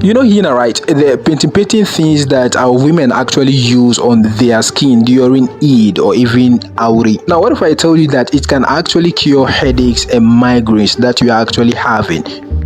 You know, Henna, right? The painting things that our women actually use on their skin during Eid or even Auri. Now, what if I tell you that it can actually cure headaches and migraines that you are actually having?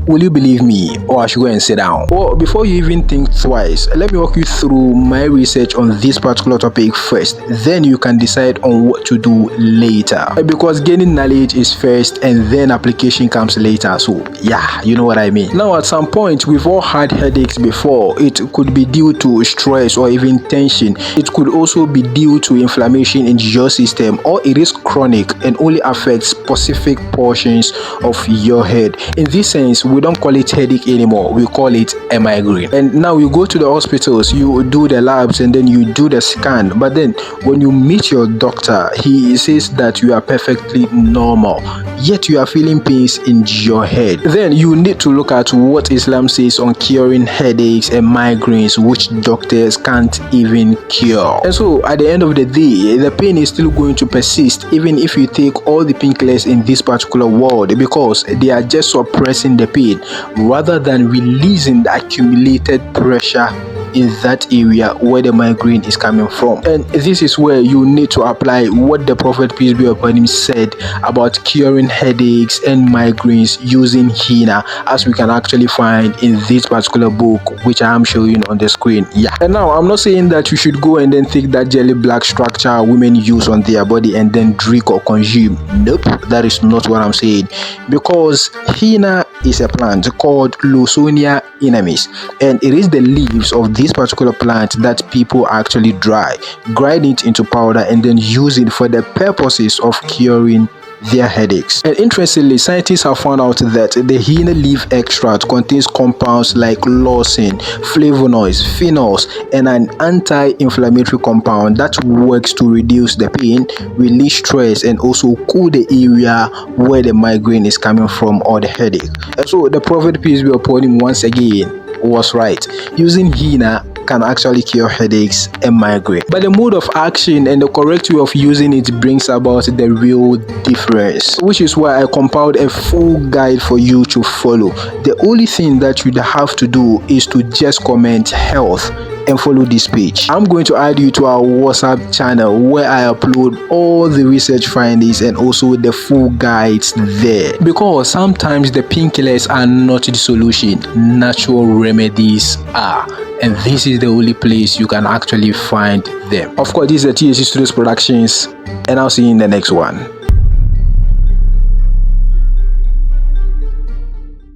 Will you believe me, or I should go and sit down? Well, before you even think twice, let me walk you through my research on this particular topic first. Then you can decide on what to do later. Because gaining knowledge is first and then application comes later. So yeah, you know what I mean. Now, at some point, we've all had headaches before. It could be due to stress or even tension. It could also be due to inflammation in your system, or it is chronic and only affects specific portions of your head. In this sense, we don't call it headache anymore, we call it a migraine. And now you go to the hospitals, you do the labs and then you do the scan, but then when you meet your doctor, he says that you are perfectly normal, yet you are feeling pains in your head. Then you need to look at what Islam says on curing headaches and migraines, which doctors can't even cure. And so at the end of the day, the pain is still going to persist even if you take all the painkillers in this particular world, because they are just suppressing the pain rather than releasing the accumulated pressure in that area where the migraine is coming from. And this is where you need to apply what the Prophet, peace be upon him, said about curing headaches and migraines using henna, as we can actually find in this particular book which I am showing on the screen. Yeah, and now I'm not saying that you should go and then take that jelly black structure women use on their body and then drink or consume. Nope, that is not what I'm saying, because henna is a plant called Lawsonia inamis, and it is the leaves of this particular plant that people actually grind it into powder and then use it for the purposes of curing their headaches. And interestingly, scientists have found out that the henna leaf extract contains compounds like leucine, flavonoids, phenols, and an anti-inflammatory compound that works to reduce the pain, release stress, and also cool the area where the migraine is coming from, or the headache. And so the Prophet, peace be upon him, once again was right. Using henna can actually cure headaches and migraine, but the mode of action and the correct way of using it brings about the real difference, which is why I compiled a full guide for you to follow. The only thing that you have to do is to just comment health and follow this page. I'm going to add you to our WhatsApp channel where I upload all the research findings and also the full guides there, because sometimes the painkillers are not the solution, natural remedies are, and this is the only place you can actually find them. Of course, this is the TSC Studios Productions, and I'll see you in the next one.